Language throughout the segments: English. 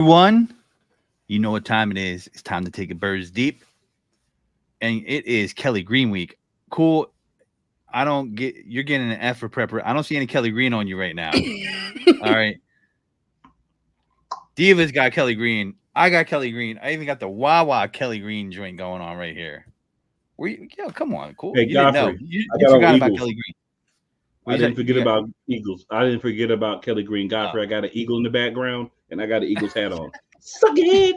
One, you know what time it is. It's time to take a birds deep. And it is Kelly Green week. Cool. I don't get you're getting an F for prepper. I don't see any Kelly Green on you right now. All right. Diva's got Kelly Green. I got Kelly Green. I even got the Wawa Kelly Green joint going on right here. Come on, cool. Hey, You didn't know. Godfrey, You forgot about Kelly Green. I didn't forget about Eagles. I didn't forget about Kelly Green. Godfrey, I got an eagle in the background, and I got an Eagles hat on. Suck it.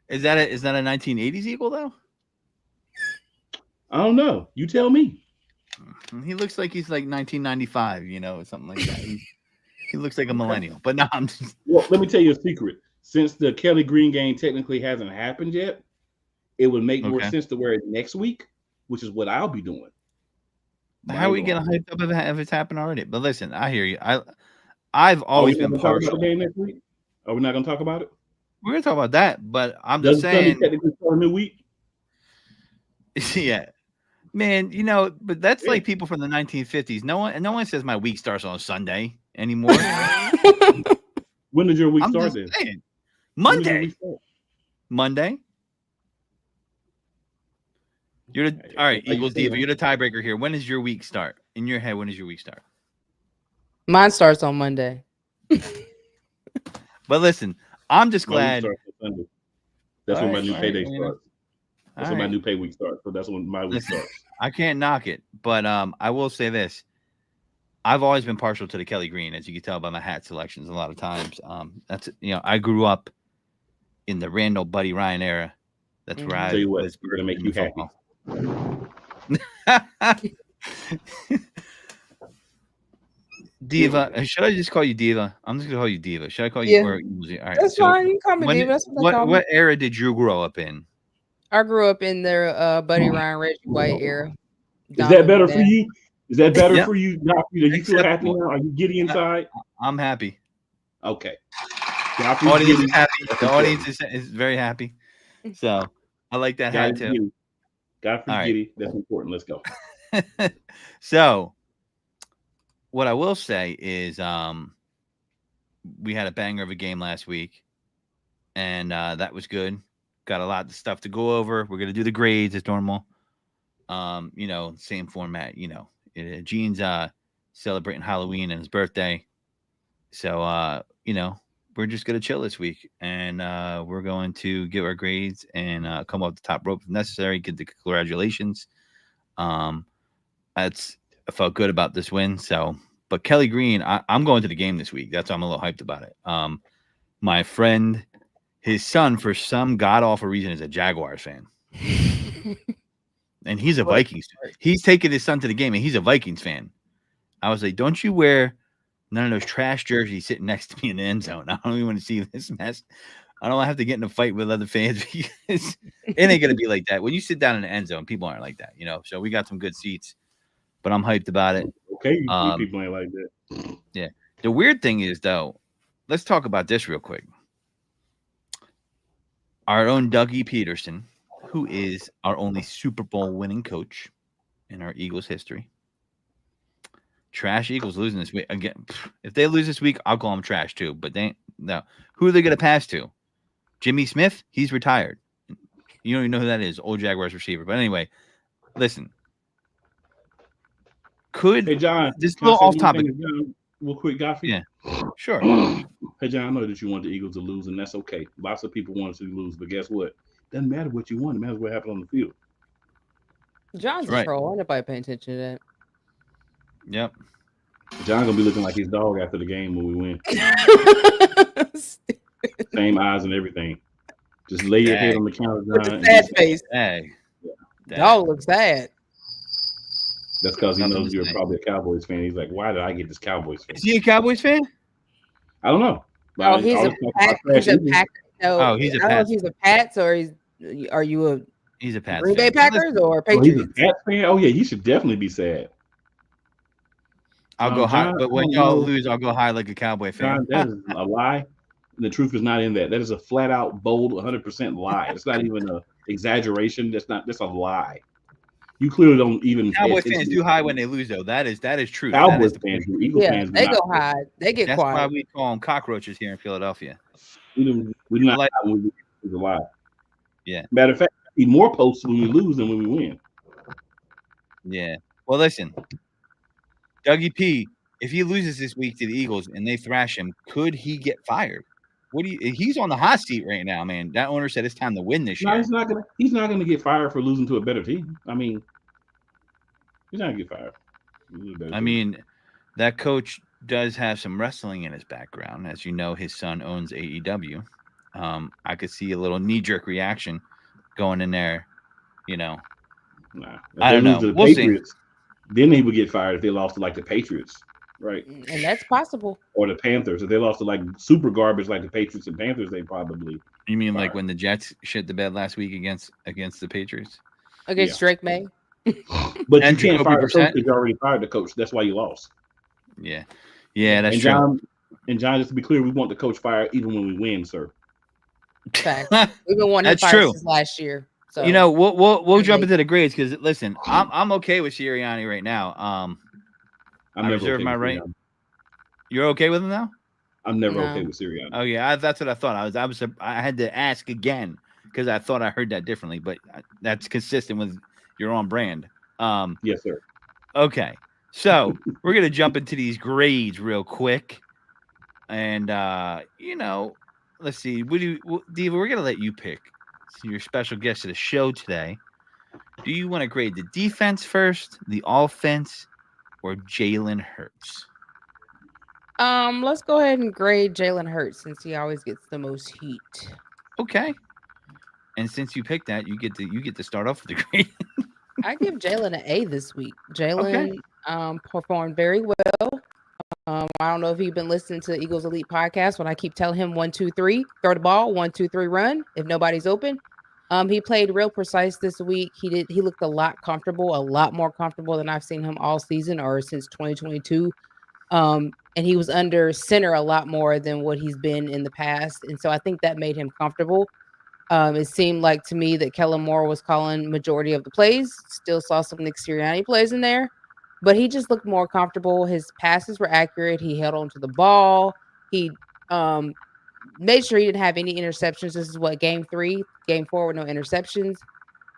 Is that a 1980s Eagle though? I don't know. You tell me. He looks like he's like 1995, something like that. He looks like a millennial. But no, I'm just... Well, let me tell you a secret. Since the Kelly Green game technically hasn't happened yet, it would make more sense to wear it next week, which is what I'll be doing. How are we getting hyped up if it's happened already? But listen, I hear you. I've always been partial. About the game next week? Are we not going to talk about it? We're going to talk about that, but I'm just saying. Sunday technically start a new week? Yeah. Man, but that's like people from the 1950s. No one says my week starts on Sunday anymore. When did your week start then? Saying. Monday. Monday. All right, Eagles Diva. You're the tiebreaker here. When does your week start? In your head, when does your week start? Mine starts on Monday. But listen, I'm just glad. That's when my new payday starts. That's when my new pay week starts. So that's when my week starts. I can't knock it, but I will say this. I've always been partial to the Kelly Green, as you can tell by my hat selections a lot of times. That's I grew up in the Randall Buddy Ryan era. That's where I was going to make you happy. Diva. Should I just call you Diva? I'm just gonna call you Diva. Should I call you? Yeah. All right. That's fine. You can call me Diva. That's what era did you grow up in? I grew up in the Buddy Ryan, Reggie White era. Is that better for you? Is that better for you? Not do you feel happy now? Are you giddy inside? I'm happy. Okay. The audience is happy. The audience is very happy. So I like that hat too. Godfrey giddy. That's important. Let's go. So what I will say is we had a banger of a game last week, and that was good. Got a lot of stuff to go over. We're gonna do the grades as normal. Same format. Gene's celebrating Halloween and his birthday, so we're just gonna chill this week, and we're going to give our grades and come off the top rope if necessary. Get the congratulations. I felt good about this win. So, but Kelly Green, I'm going to the game this week. That's why I'm a little hyped about it. My friend, his son, for some god awful reason, is a Jaguars fan, and he's a Vikings fan. He's taking his son to the game, and he's a Vikings fan. I was like, "Don't you wear none of those trash jerseys sitting next to me in the end zone? I don't even want to see this mess. I don't have to get in a fight with other fans because it ain't gonna be like that. When you sit down in the end zone, people aren't like that, So we got some good seats, but I'm hyped about it. Okay, people ain't like that. Yeah. The weird thing is, though, let's talk about this real quick. Our own Dougie Peterson, who is our only Super Bowl winning coach in our Eagles history. Trash Eagles losing this week again. If they lose this week, I'll call them trash too. But no. Who are they going to pass to? Jimmy Smith? He's retired. You don't even know who that is. Old Jaguars receiver. But anyway, listen. Hey John, this little off topic. Real quick, Godfrey. Yeah, sure. Hey John, I know that you want the Eagles to lose, and that's okay. Lots of people want us to lose, but guess what? Doesn't matter what you want. It matters what happened on the field. John's a troll. Nobody paying attention to that. Yep. John gonna be looking like his dog after the game when we win. Same eyes and everything. Just lay your head on the counter, John. With the sad face. Dog looks sad. That's because he knows you're probably a Cowboys fan. He's like, why did I get this Cowboys fan? Is he a Cowboys fan? I don't know. Oh, he's a Packer. No, he's a Pats. I don't know if he's a Pats or are you a he's a Pats Green Bay Packers or Oh, Patriots? he's a Pats fan? Oh, yeah, he should definitely be sad. I'll go high, but when y'all lose, I'll go high like a Cowboy fan. John, that is a lie. The truth is not in that. That is a flat out, bold, 100% lie. It's not even an exaggeration. That's a lie. You clearly don't even. Cowboy fans do high when they lose, though. That is true. Cowboys fans do. Eagles fans do. They go high. They get quiet. That's why we call them cockroaches here in Philadelphia. We don't We do I not like, when we lose a lot. yeah, Matter of fact, we see more posts when we lose than when we win. yeah. Well, listen, Dougie P, if he loses this week to the Eagles and they thrash him, could he get fired? What do you? He's on the hot seat right now, man. That owner said it's time to win this No, year. he's not gonna. He's not gonna get fired for losing to a better team. I mean, he's not gonna get fired. I mean, that coach does have some wrestling in his background. As you know, his son owns AEW. I could see a little knee jerk reaction going in there. You know, nah. If I they don't lose know. to the We'll see. Patriots, then he would get fired. If they lost to like the Patriots, right, And that's possible. or the Panthers, if they lost to like super garbage like the Patriots and Panthers, they probably You mean like fired. when the Jets shit the bed last week against the Patriots Yeah, Against Drake May. but you and can't Jacoby fire a coach Brissett? because you already fired the coach. That's why you lost. Yeah, yeah, that's And true. John, just to be clear, we want the coach fired even when we win, sir. Facts. We've been wanting him That's fired true. since last year. So You know, we'll jump Late. into the grades because listen, I'm okay with Sirianni right now. I'm I never reserve okay my with right. Sirianni. You're okay with him now? I'm never okay No. with Sirianni. Oh yeah, that's what I thought. I had to ask again because I thought I heard that differently, but that's consistent with your own brand. Yes, sir. Okay, so we're gonna jump into these grades real quick, and you know, let's see. Diva? We're gonna let you pick. So your special guest of the show today. Do you want to grade the defense first, the offense, or Jalen Hurts? Let's go ahead and grade Jalen Hurts since he always gets the most heat. Okay. And since you picked that, you get to start off with the grade. I give Jalen an A this week. Okay. Jalen performed very well. I don't know if you've been listening to the Eagles Elite podcast when I keep telling him 1, 2, 3, throw the ball, 1, 2, 3, run. If nobody's open, he played real precise this week. He looked a lot comfortable, a lot more comfortable than I've seen him all season or since 2022. And he was under center a lot more than what he's been in the past, and so I think that made him comfortable. It seemed like to me that Kellen Moore was calling majority of the plays. Still saw some Nick Sirianni plays in there, but he just looked more comfortable. His passes were accurate. He held on to the ball. He um, made sure he didn't have any interceptions. This is what game 4 with no interceptions.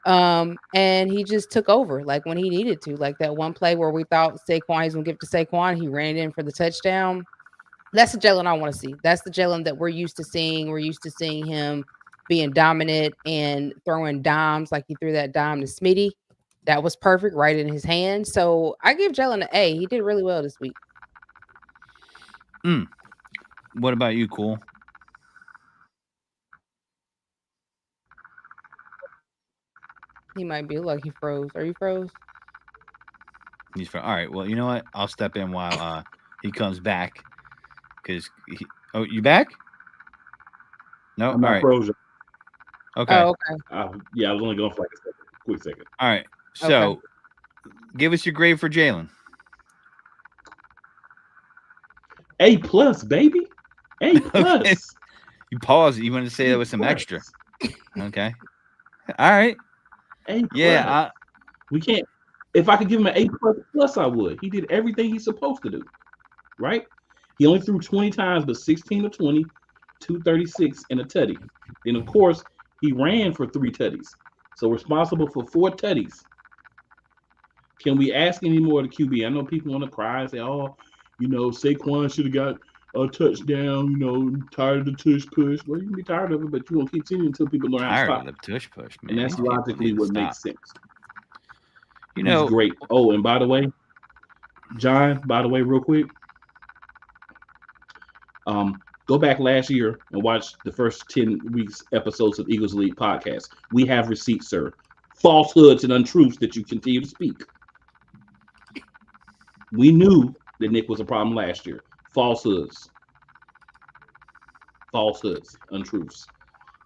And he just took over like when he needed to. Like that one play where we thought Saquon he's gonna give it to Saquon, he ran it in for the touchdown. That's the Jalen I want to see. That's the Jalen that we're used to seeing. We're used to seeing him being dominant and throwing dimes like he threw that dime to Smitty. That was perfect, right in his hand. So I give Jalen an A. He did really well this week. What about you, Cool? He might be like he froze. Are you froze? He's from. All right. Well, you know what? I'll step in while he comes back. Because oh, you back? No. I'm All not right. frozen. Okay. Oh, okay. Yeah, I was only going for like a second, quick second. All right. So, give us your grade for Jalen. A plus, baby. A plus. You paused. You wanted to say there was some extra. Okay. All right. A plus. Yeah. We can't. If I could give him an A plus, I would. He did everything he's supposed to do. Right? He only threw 20 times, but 16 of 20, 236, and a tutty. Then of course he ran for 3 tutties. So responsible for 4 tutties. Can we ask any more of the QB? I know people want to cry and say, "Oh, Saquon should have got a touchdown." Tired of the tush push. Well, you can be tired of it, but you won't continue until people learn how to tired stop. of the tush push, man. And that's These people logically need to what stop. makes sense. You He's know, great. Oh, and by the way, John, real quick, go back last year and watch the first 10 weeks episodes of Eagles Elite podcast. We have receipts, sir. Falsehoods and untruths that you continue to speak. We knew that Nick was a problem last year. Falsehoods, untruths.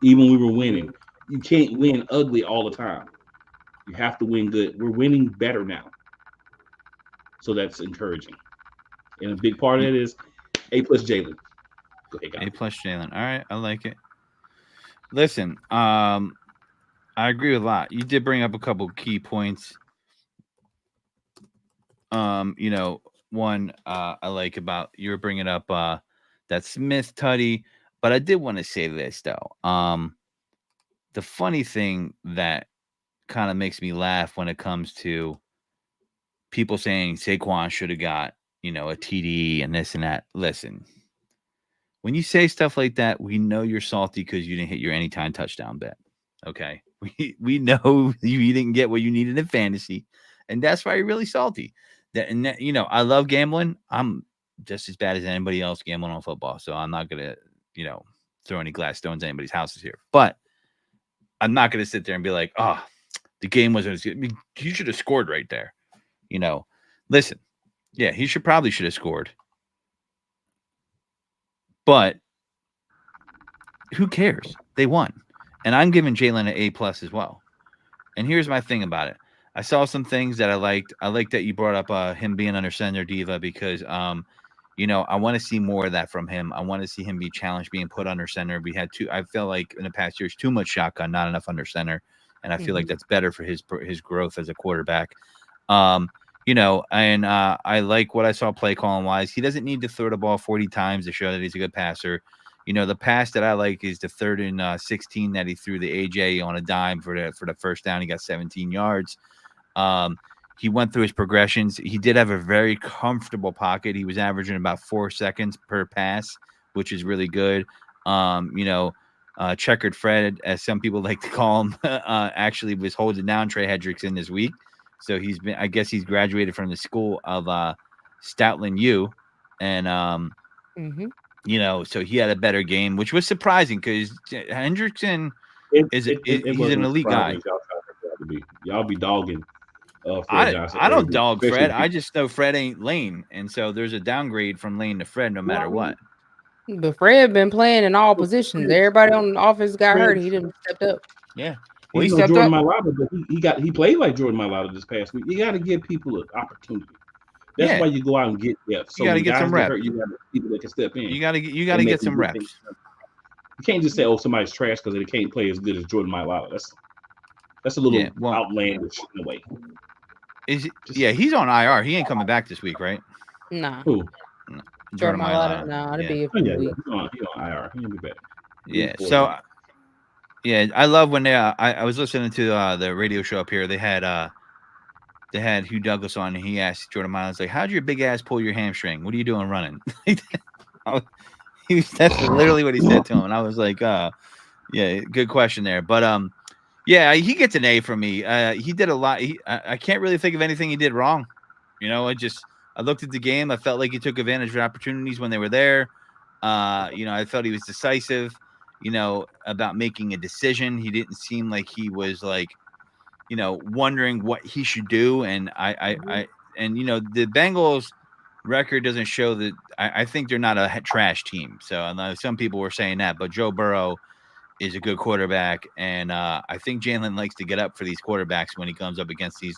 Even when we were winning, you can't win ugly all the time. You have to win good. We're winning better now, so that's encouraging. And a big part of it is A plus Jalen. Go ahead, guys. A plus Jalen. All right, I like it. Listen, I agree with a lot. You did bring up a couple key points. One I like about you were bringing up that Smith tutty, But I did want to say this though. The funny thing that kind of makes me laugh when it comes to people saying Saquon should have got, a TD and this and that. Listen, when you say stuff like that, we know you're salty because you didn't hit your anytime touchdown bet. Okay. We know you didn't get what you needed in fantasy. And that's why you're really salty. I love gambling. I'm just as bad as anybody else gambling on football. So I'm not gonna, throw any glass stones at anybody's houses here. But I'm not gonna sit there and be like, oh, the game wasn't as good. I mean, you should have scored right there. Listen, yeah, he probably should have scored. But who cares? They won. And I'm giving Jalen an A+ as well. And here's my thing about it. I saw some things that I liked. I like that you brought up him being under center, Diva, because I want to see more of that from him. I want to see him be challenged, being put under center. I feel like in the past years, too much shotgun, not enough under center. And I feel like that's better for his growth as a quarterback. And I like what I saw play calling wise. He doesn't need to throw the ball 40 times to show that he's a good passer. The pass that I like is the 3rd and 16 that he threw the AJ on a dime for the first down. He got 17 yards. He went through his progressions. He did have a very comfortable pocket. He was averaging about 4 seconds per pass, which is really good. Checkered Fred, as some people like to call him, actually was holding down Trey Hendrickson this week. So I guess he's graduated from the school of Stoutland U, and so he had a better game, which was surprising because Hendrickson he's an elite guy. Y'all be dogging Fred Johnson. I don't dog Fred. I just know Fred ain't Lane, and so there's a downgrade from Lane to Fred no matter what. But Fred been playing in all positions. Everybody on the offense got hurt. He didn't step up. Yeah. Well, he stepped Jordan up. Mailata, but he played like Jordan Mailata this past week. You got to give people an opportunity. That's why you go out and get depth. So you got to get some reps. Hurt, you got people that can step in. You got to get some reps. You can't just say, "Oh, somebody's trash" because they can't play as good as Jordan Mailata. That's a little outlandish in a way. He's on IR. He ain't coming back this week, right? Nah. Who? No. Jordan Mailata. No, it'll be a few weeks. He's on IR. He'll be back. Yeah. So. Yeah, I love when I was listening to the radio show up here. They had Hugh Douglas on, and he asked Jordan Miles, like, "How'd your big ass pull your hamstring? What are you doing running?" That's literally what he said to him, and I was like, yeah, good question there." But yeah, he gets an A from me. He did a lot. I can't really think of anything he did wrong. I looked at the game. I felt like he took advantage of opportunities when they were there. I felt he was decisive. About making a decision. He didn't seem like he was like, wondering what he should do. And the Bengals record doesn't show that. I think they're not a trash team. So I know some people were saying that, but Joe Burrow is a good quarterback. And I think Jalen likes to get up for these quarterbacks when he comes up against these,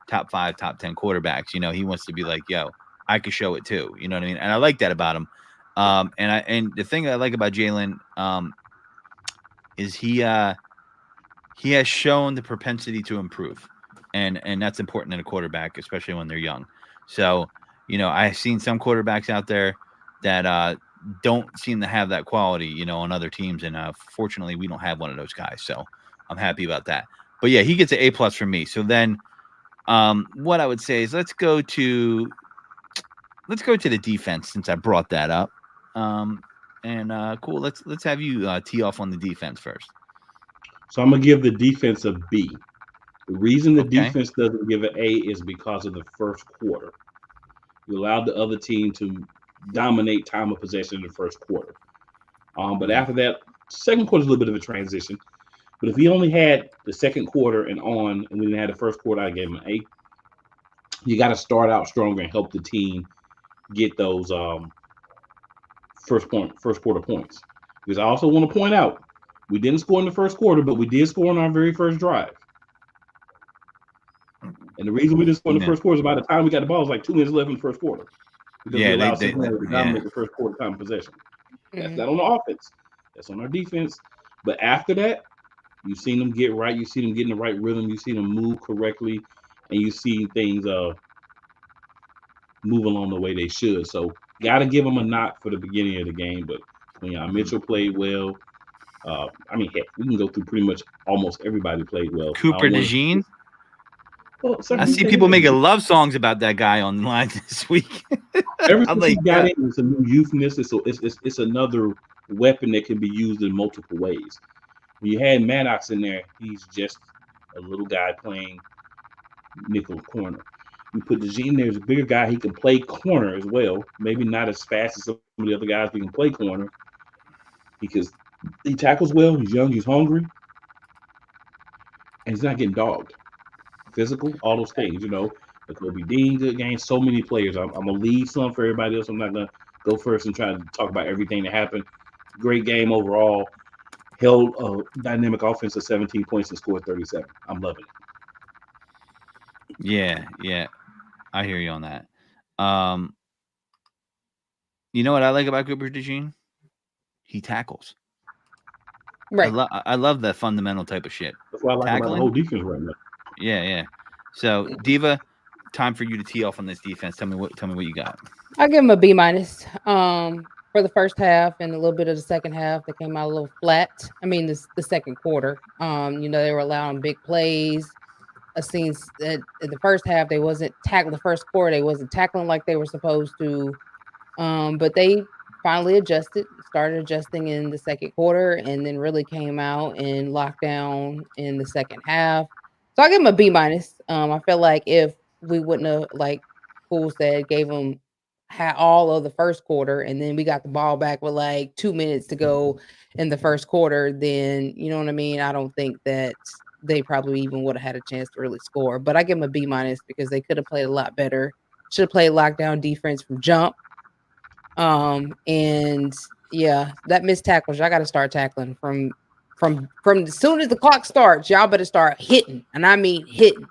top 5, top 10 quarterbacks. He wants to be like, yo, I could show it too. You know what I mean? And I like that about him. And the thing I like about Jalen is he has shown the propensity to improve, and that's important in a quarterback, especially when they're young. So, I've seen some quarterbacks out there that don't seem to have that quality, on other teams, and fortunately, we don't have one of those guys. So I'm happy about that. But yeah, he gets an A+ from me. So then, what I would say is let's go to the defense since I brought that up. Cool. Let's have you tee off on the defense first. So I'm gonna give the defense a B. The reason the defense doesn't give an A is because of the first quarter. You allowed the other team to dominate time of possession in the first quarter. But after that, second quarter is a little bit of a transition. But if we only had the second quarter and we didn't have the first quarter, I gave him an A. You got to start out stronger and help the team get those first quarter points. Because I also want to point out, we didn't score in the first quarter, but we did score on our very first drive. And the reason we didn't score in the first quarter is by the time we got the ball, it was like 2 minutes left in the first quarter. Because we allowed Cincinnati to dominate the first quarter time of possession. That's not on the offense. That's on our defense. But after that, you've seen them get right. You see them getting the right rhythm. You see them move correctly. And you see things move along the way they should. So got to give them a knock for the beginning of the game. But Quinyon Mitchell played well. I mean, heck, we can go through pretty much almost everybody played well. I Cooper don't want to. DeJean. Well, I certain see things people they making do. love songs about that guy online this week. Ever I'm since he like, got yeah, in, it's a new youthness. It's another weapon that can be used in multiple ways. When you had Maddox in there, he's just a little guy playing nickel corner. You put DeJean there as a bigger guy, he can play corner as well. Maybe not as fast as some of the other guys, but he can play corner because he tackles well. He's young, he's hungry, and he's not getting dogged. Physical, all those things. The Kobe Dean good game. So many players. I'm gonna leave some for everybody else. I'm not gonna go first and try to talk about everything that happened. Great game overall. Held a dynamic offense of 17 points and scored 37. I'm loving it. yeah. I hear you on that. Um, you know what I like about Cooper DeJean? He tackles. Right. I love that fundamental type of shit. That's what I like about the Tackling. whole defense right now. Yeah. So Diva, time for you to tee off on this defense. Tell me what you got. I'll give him a B minus. For the first half and a little bit of the second half, they came out a little flat. I mean, the second quarter. They were allowing big plays. I seen in the first half they wasn't tackling. The first quarter they wasn't tackling like they were supposed to. But they finally started adjusting in the second quarter, and then really came out and locked down in the second half. So I give them a B minus. I feel like if we wouldn't have, like Poole said, gave them had all of the first quarter, and then we got the ball back with like 2 minutes to go in the first quarter, then you know what I mean. I don't think that they probably even would have had a chance to really score. But I give them a B minus because they could have played a lot better. Should have played lockdown defense from jump. And yeah, that missed tackles. Y'all got to start tackling from as soon as the clock starts. Y'all better start hitting, and I mean hitting.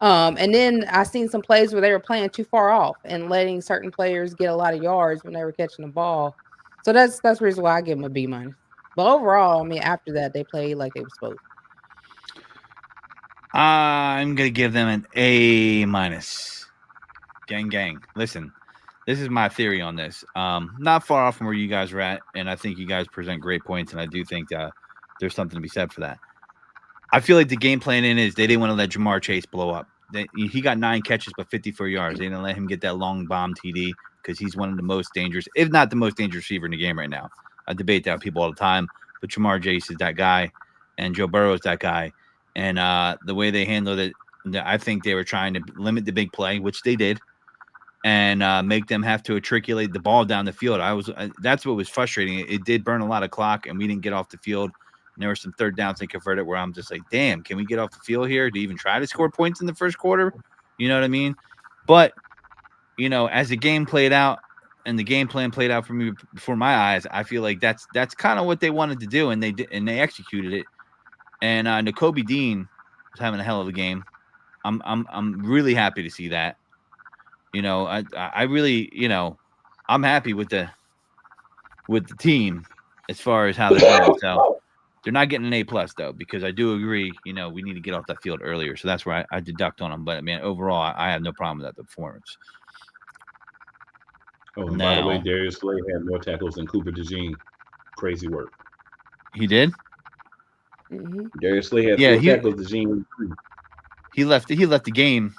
And then I seen some plays where they were playing too far off and letting certain players get a lot of yards when they were catching the ball. So that's the reason why I give them a B minus. But overall, I mean, after that, they played like they were supposed to. I'm gonna give them an A minus. Gang. Listen, this is my theory on this. Not far off from where you guys are at, and I think you guys present great points, and I do think there's something to be said for that. I feel like the game plan is they didn't want to let Jamar Chase blow up. He got 9 catches but 54 yards. They didn't let him get that long bomb TD because he's one of the most dangerous, if not the most dangerous receiver in the game right now. I debate that with people all the time, but Jamar Chase is that guy, and Joe Burrow is that guy. And the way they handled it, I think they were trying to limit the big play, which they did, and make them have to matriculate the ball down the field. That's what was frustrating. It did burn a lot of clock, and we didn't get off the field. And there were some third downs they converted where I'm just like, damn, can we get off the field here to even try to score points in the first quarter? You know what I mean? But, as the game played out and the game plan played out for me before my eyes, I feel like that's kind of what they wanted to do, and they did, and they executed it. And Nakobe Dean was having a hell of a game. I'm really happy to see that. I really, I'm happy with the team as far as how they're doing. So they're not getting an A+ though, because I do agree, we need to get off that field earlier. So that's where I deduct on them. But I mean, overall, I have no problem with that performance. Oh, and by the way, Darius Slay had more tackles than Cooper DeJean. Crazy work. He did? Mm-hmm. Darius Slay had 4 tackles. DeJean 3. He left the game.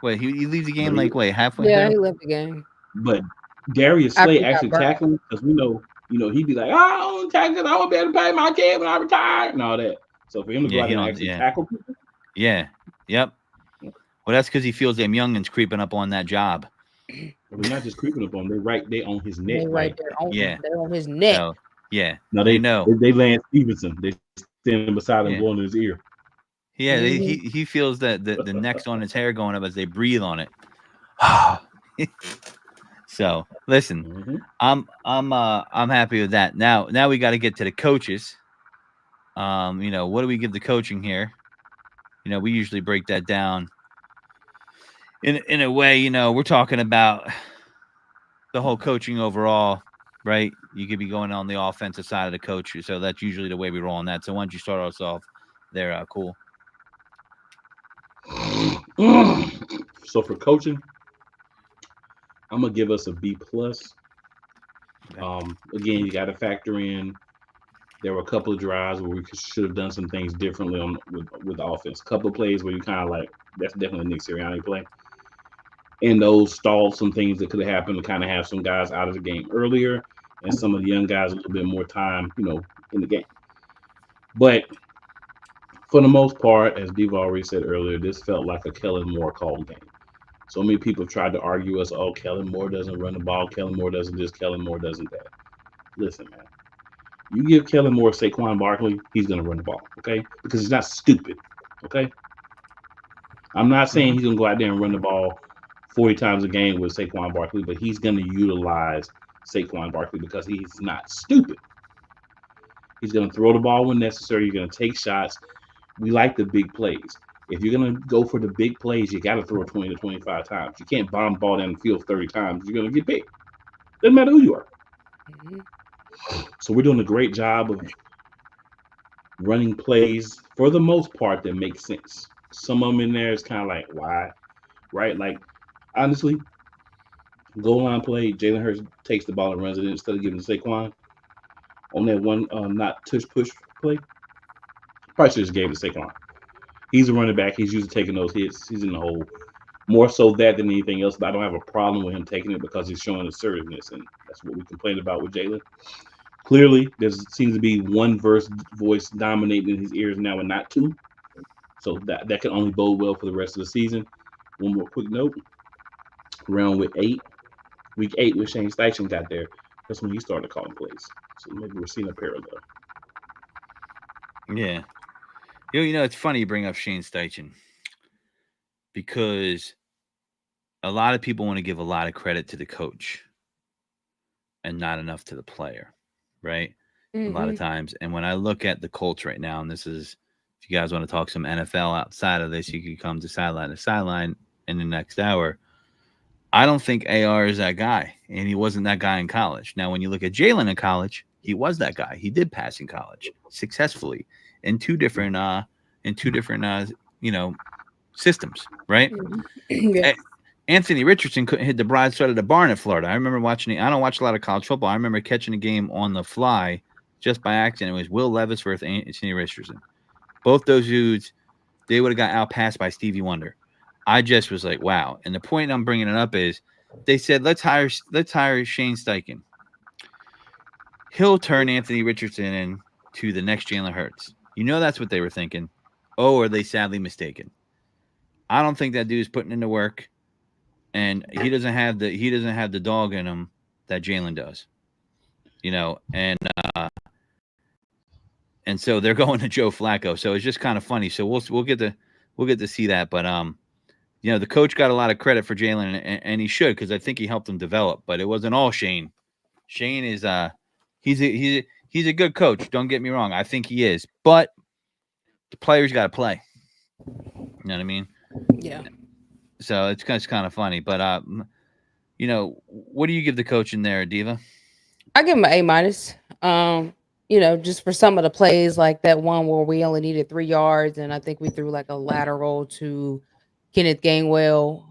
Wait, he leaves the game halfway? Yeah, he left the game. But Darius Slay actually tackling, because we know, he'd be like, I don't tackle, I won't be able to pay my kid when I retire and all that. So for him to go out and actually tackle people. Yeah. Yep. Well, that's because he feels them youngins creeping up on that job. They're not just creeping up on them. They on his neck. They're right there. They're on his neck. So, yeah. No, they know. They land Stevenson. They stand beside him, blowing in his ear. Yeah, he feels that the necks on his hair going up as they breathe on it. So listen, I'm happy with that. Now we got to get to the coaches. What do we give the coaching here? We usually break that down in a way. We're talking about the whole coaching overall, right? You could be going on the offensive side of the coach, so that's usually the way we roll on that. So why don't you start us off there, Cool? So for coaching, I'm gonna give us a B+. Okay. Again, you got to factor in there were a couple of drives where we should have done some things differently on with the offense. A couple of plays where you kind of like that's definitely a Nick Sirianni play, and those stalled some things that could have happened to kind of have some guys out of the game earlier, and some of the young guys a little bit more time, in the game. But for the most part, as Diva already said earlier, this felt like a Kellen Moore called game. So many people have tried to argue us, oh, Kellen Moore doesn't run the ball, Kellen Moore doesn't this, Kellen Moore doesn't that. Listen, man, you give Kellen Moore Saquon Barkley, he's gonna run the ball, okay? Because he's not stupid, okay? I'm not saying Hmm. he's gonna go out there and run the ball 40 times a game with Saquon Barkley, but he's gonna utilize Saquon Barkley because he's not stupid. He's gonna throw the ball when necessary. You're gonna take shots. We like the big plays. If you're gonna go for the big plays, you got to throw 20 to 25 times. You can't bomb the ball down the field 30 times. You're gonna get big. Doesn't matter who you are. Mhm. So we're doing a great job of running plays for the most part that make sense. Some of them in there is kind of like why, right? Like honestly, goal line play, Jalen Hurts takes the ball and runs it instead of giving it to Saquon on that one not tush push play. Probably should have just gave it to Saquon. He's a running back. He's used to taking those hits. He's in the hole. More so that than anything else, but I don't have a problem with him taking it because he's showing assertiveness, and that's what we complained about with Jalen. Clearly, there seems to be one voice dominating in his ears now and not two. So that can only bode well for the rest of the season. One more quick note: round with week 8, when Shane Steichen got there, that's when he started calling plays. So maybe we're seeing a parallel. Yeah. It's funny you bring up Shane Steichen because a lot of people want to give a lot of credit to the coach and not enough to the player, right? A lot of Mhm. times. And when I look at the Colts right now, and this is, if you guys want to talk some NFL outside of this, you can come to sideline in the next hour. I don't think AR is that guy, and he wasn't that guy in college. Now, when you look at Jalen in college, he was that guy. He did pass in college successfully in two different you know systems, right? Mhm. Yeah. A- Anthony Richardson couldn't hit the broadside of the barn at Florida. I remember watching it. I don't watch a lot of college football. I remember catching a game on the fly just by accident. It was Will Levis versus Anthony Richardson. Both those dudes, they would have got outpassed by Stevie Wonder. I just was like, wow. And the point I'm bringing it up is, they said let's hire Shane Steichen. He'll turn Anthony Richardson into the next Jalen Hurts. That's what they were thinking. Oh, are they sadly mistaken? I don't think that dude's putting in the work, and he doesn't have the dog in him that Jalen does. And so they're going to Joe Flacco. So it's just kind of funny. So we'll get to see that. But the coach got a lot of credit for Jalen, and he should, because I think he helped him develop. But it wasn't all Shane. Shane is he's a good coach. Don't get me wrong. I think he is, but the players got to play. You know what I mean? Yeah. So it's kind of funny. But what do you give the coach in there, Diva? I give him an A minus. Just for some of the plays, like that one where we only needed 3 yards, and I think we threw like a lateral to Kenneth Gainwell.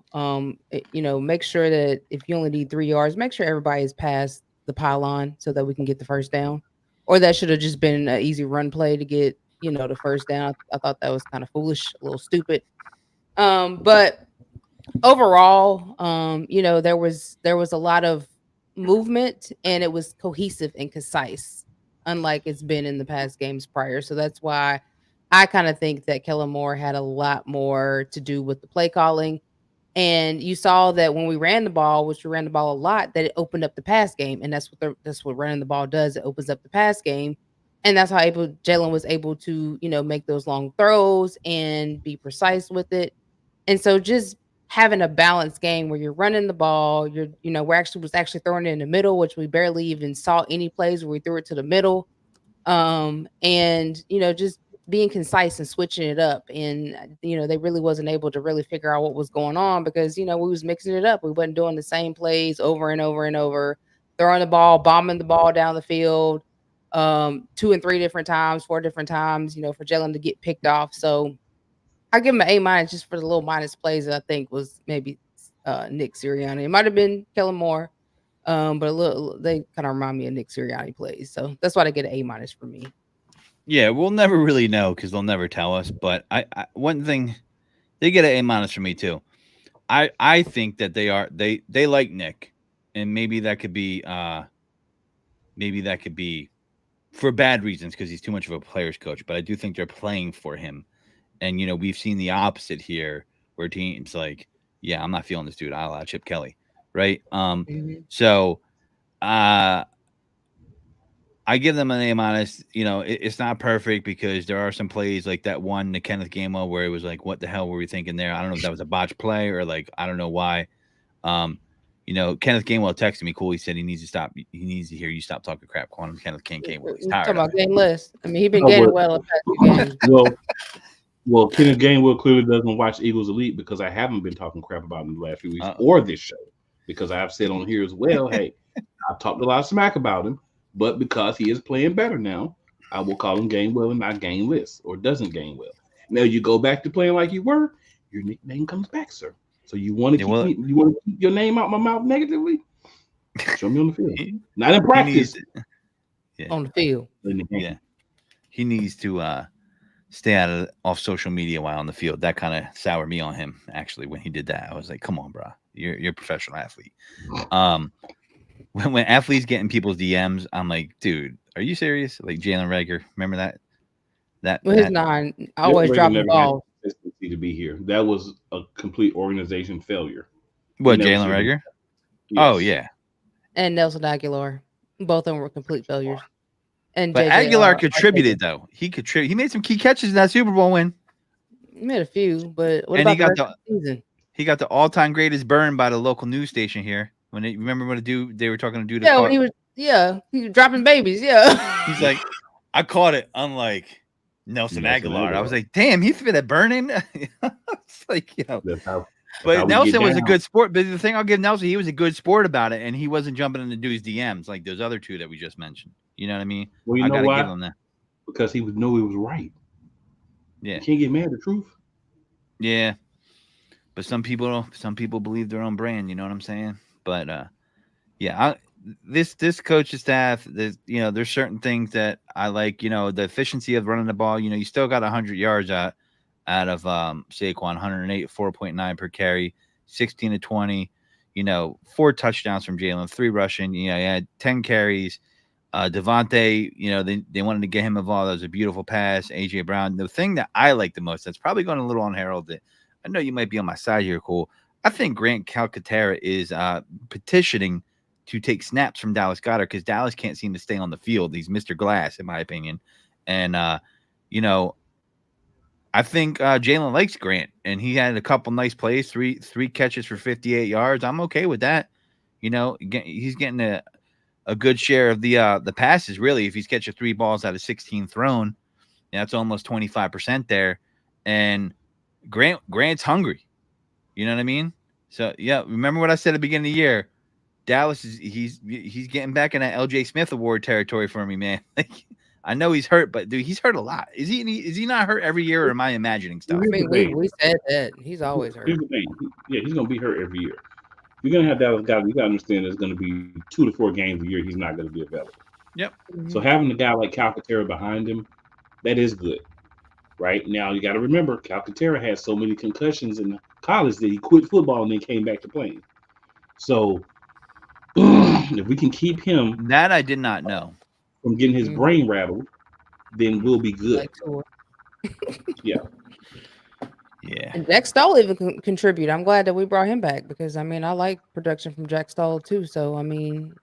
Make sure that if you only need 3 yards, make sure everybody is past the pylon so that we can get the first down. Or that should have just been an easy run play to get the first down. I thought that was kind of foolish, a little stupid. But overall, there was a lot of movement, and it was cohesive and concise, unlike it's been in the past games prior. So that's why I kind of think that Kellen Moore had a lot more to do with the play calling. And you saw that when we ran the ball, which we ran the ball a lot, that it opened up the pass game, and that's what running the ball does. It opens up the pass game, and that's how Jalen was able to make those long throws and be precise with it. And so just having a balanced game where you're running the ball, we're actually throwing it in the middle, which we barely even saw any plays where we threw it to the middle. And just being concise and switching it up. And they really wasn't able to really figure out what was going on because we was mixing it up. We wasn't doing the same plays over and over and over, throwing the ball, bombing the ball down the field, 2 and 3 different times, 4 different times, for Jalen to get picked off. So I give him an A minus just for the little minus plays that I think was maybe Nick Sirianni. It might have been Kellen Moore. But look, they kind of remind me of Nick Sirianni plays, so that's why they get an A- for me. Yeah, we'll never really know because they'll never tell us. But I one thing they get an A- for me too. I think that they like Nick, and maybe that could be for bad reasons because he's too much of a player's coach. But I do think they're playing for him, and we've seen the opposite here where teams like, yeah, I'm not feeling this dude. I'll allow Chip Kelly, right? Mhm. So uh I give them an A minus. It's not perfect because there are some plays like that one, the Kenneth Gainwell, where it was like, what the hell were we thinking there? I don't know if that was a botch play or like, I don't know why. Um, Kenneth Gainwell texted me, cool. He said he needs to stop. He needs to hear you stop talking crap. Calling him Kenneth Gainwell. He's You tired talking of about game list? I mean, he's been Oh, gaining but well the past few games. well, well, Kenneth Gainwell clearly doesn't watch Eagles Elite because I haven't been talking crap about him the last few it. weeks or this show because I've said on here as well, hey, I've talked a lot of smack about him, but because he is playing better now, I will call him Gainwell and not Gainless or doesn't gain well. Now you go back to playing like you were, your nickname comes back, sir. So you want to Yeah, keep well, me, you want to keep your name out my mouth negatively? Show me on the field, he, not in he needs. practice, Yeah, On the field. in the yeah. game. He needs to stay off social media while on the field. That kind of soured me on him actually when he did that. I was like, come on, bro, you're a professional athlete. Um, when athletes get in people's DMs, I'm like, dude, are you serious? Like Jalen Rager, remember that? That Well, his that nine Jalen always Reagor dropping never had balls. the consistency to be here. That was a complete organization failure. He what never Jalen should have been. Rager? Oh Yes. yeah, And Nelson Aguilar. Both of them were complete failures. And but JJ Aguilar Arcega. contributed though. He made some key catches in that Super Bowl win, He made a few, but what and he about the got rest the of the season? he got the all time greatest burn by the local news station here. When they remember when they were talking to do the Yeah, when caught. he was dropping babies. Yeah. He's like, I caught it, unlike Nelson Nelson Aguilar. I was Aguilar. like, damn, he fit a burn in. It's like, That's how but we get Nelson was a down. good sport. But the thing I'll give Nelson, he was a good sport about it, and he wasn't jumping into dude's DMs like those other two that we just mentioned. You know what I mean? Well, you I know got to give why? him that. Because he would know he was right. Yeah, You can't get mad at the truth. yeah. But some people believe their own brand. You know what I'm saying? But yeah, this coaching staff, there's certain things that I like. The efficiency of running the ball. You still got 100 yards out of Saquon, 108, 4.9 per carry, 16 to 20. 4 touchdowns from Jalen, 3 rushing. He had 10 carries. Devontae, they wanted to get him involved. That was a beautiful pass. AJ Brown. The thing that I like the most, that's probably going a little unheralded. I know you might be on my side here, Cole. I think Grant Calcaterra is petitioning to take snaps from Dallas Goedert because Dallas can't seem to stay on the field. He's Mr. Glass, in my opinion. And, you know, I think Jalen likes Grant, and he had a couple nice plays, three catches for 58 yards. I'm okay with that. He's getting a good share of the passes, really. If he's catching 3 balls out of 16 thrown, that's almost 25% there. And Grant's hungry. You know what I mean? So yeah, remember what I said at the beginning of the year? Dallas he's getting back in that LJ Smith Award territory for me, man. Like, I know he's hurt, but dude, he's hurt a lot. Is he not hurt every year, or am I imagining I stuff? Here's the mean, thing. we said that. He's always hurt. Here's the thing. Yeah, he's gonna be hurt every year. You're gonna have Dallas guys. You gotta understand there's gonna be 2 to 4 games a year he's not gonna be available. Yep. So Mhm. having a guy like Calcaterra behind him, that is good. Right now, you got to remember Calcaterra had so many concussions in college that he quit football and then came back to playing. So if we can keep him That I did not know. from getting his Mhm. brain rattled, then we'll be good. Like tour. Yeah. Yeah. And Jack Stoll even contribute. I'm glad that we brought him back because I mean I like production from Jack Stoll too. So I mean,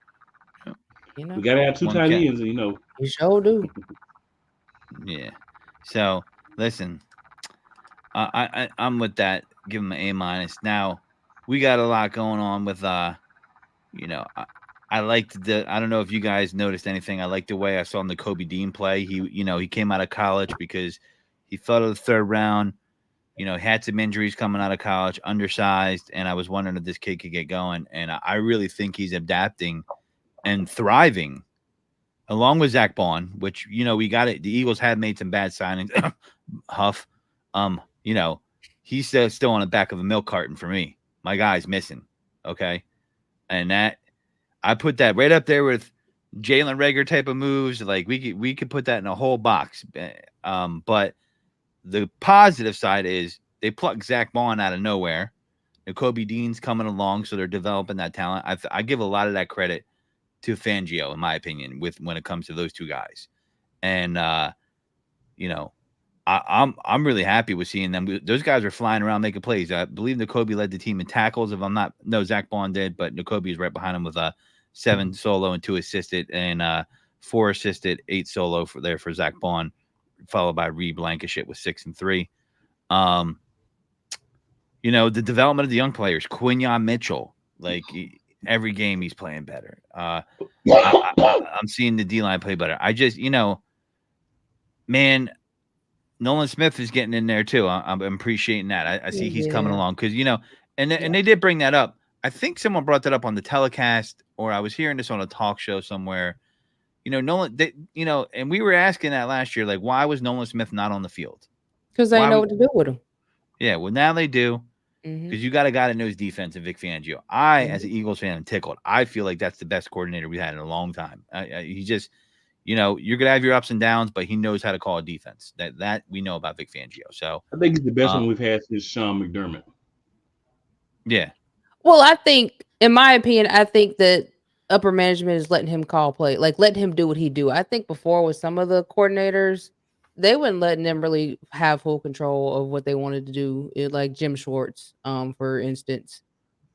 you We know, got to have 2 One tight cat. ends, and you sure do. Yeah. So listen, I'm with that. Give him an A minus. Now we got a lot going on with you know, I liked I don't know if you guys noticed anything. I liked the way I saw him the Kobe Dean play. He came out of college because he fell to the 3rd round. Had some injuries coming out of college, undersized, and I was wondering if this kid could get going. And I really think he's adapting and thriving along with Zach Bond, which, we got it. The Eagles had made some bad signings. Huff. Um, you know, he's still on the back of a milk carton for me. My guy's missing. Okay. And that I put that right up there with Jalen Reagor type of moves. Like we could put that in a whole box. But the positive side is they plucked Zach Bond out of nowhere. Kobe Dean's coming along, so they're developing that talent. I give a lot of that credit to Fangio, in my opinion, with when it comes to those two guys. And you know, I'm really happy with seeing them. Those guys are flying around making plays. I believe Nakobe led the team in tackles. If I'm not, no, Zach Bond did, but Nakobe is right behind him with 7 solo and 2 assisted, and 4 assisted, 8 solo for Zach Bond, followed by Reed Blankenship with 6 and 3. The development of the young players, Quinyon Mitchell, like every game he's playing better. I'm seeing the D-line play better. I just, man, Nolan Smith is getting in there too. I'm appreciating that. I see he's coming along because, and they did bring that up. I think someone brought that up on the telecast, or I was hearing this on a talk show somewhere. Nolan, and we were asking that last year, like, why was Nolan Smith not on the field? Because they know what to do with him. Yeah, well, now they do. Because you got a guy that knows defense in Vic Fangio. As an Eagles fan, am tickled. I feel like that's the best coordinator we had in a long time. He just, you're gonna have your ups and downs, but he knows how to call a defense. That we know about Vic Fangio. So I think he's the best one we've had since Sean McDermott. Yeah. Well, I think, in my opinion, that upper management is letting him call play, like letting him do what he do. I think before with some of the coordinators, they wouldn't letting them really have full control of what they wanted to do. Like Jim Schwartz, for instance.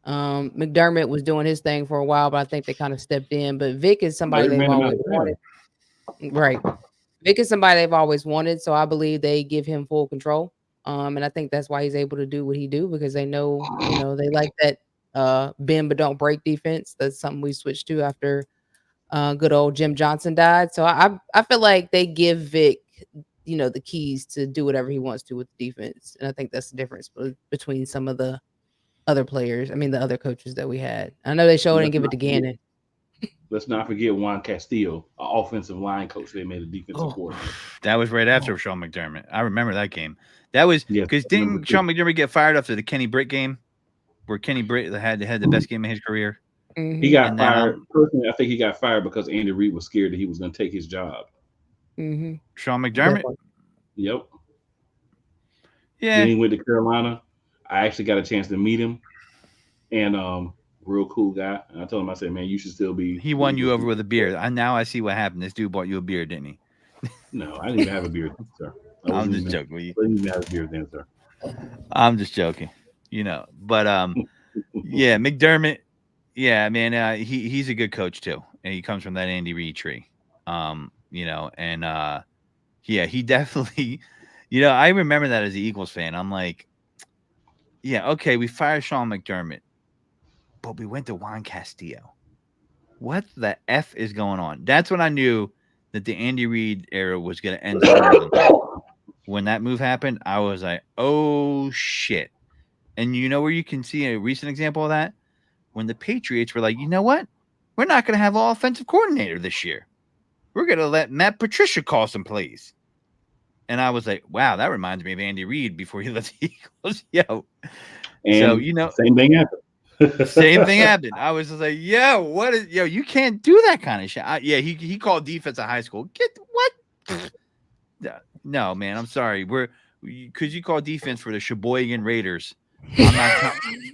McDermott was doing his thing for a while, but I think they kind of stepped in. But Vic is somebody they've always wanted. Right. Vic is somebody they've always wanted, so I believe they give him full control. And I think that's why he's able to do what he do, because they know, they like that bend but don't break defense. That's something we switched to after good old Jim Johnson died. So I feel like they give Vic, the keys to do whatever he wants to with the defense. And I think that's the difference between some of the other players. I mean, the other coaches that we had. I know they showed and give it to Gannon. Let's not forget Juan Castillo, an offensive line coach. They made a defensive coordinator. That was right after Sean McDermott. I remember that game. That was because didn't Sean McDermott get fired after the Kenny Britt game, where Kenny Britt had the best game of his career? He got fired. Personally, I think he got fired because Andy Reid was scared that he was going to take his job. Sean McDermott. Yep. Yeah. Then he went to Carolina. I actually got a chance to meet him, and real cool guy. And I told him, I said, man, you should still be. He won you over with a beer. Now I see what happened. This dude bought you a beer, didn't he? No, I didn't even have a beer, sir. I'm just joking with you. I didn't even have a beer then, sir. I'm just joking, But yeah, McDermott. Yeah, man, he's a good coach too, and he comes from that Andy Reid tree. And yeah, he definitely. I remember that as an Eagles fan. I'm like, yeah, okay, we fired Sean McDermott, but we went to Juan Castillo. What the F is going on? That's when I knew that the Andy Reid era was going to end. When that move happened, I was like, oh, shit. And you know where you can see a recent example of that? When the Patriots were like, you know what? We're not going to have an offensive coordinator this year. We're going to let Matt Patricia call some plays. And I was like, wow, that reminds me of Andy Reid before he left the Eagles. Yo. And so, same thing happened. Same thing happened. I was just like, you can't do that kind of shit. He called defense at high school. Get what? No, man, I'm sorry. Because you call defense for the Sheboygan Raiders.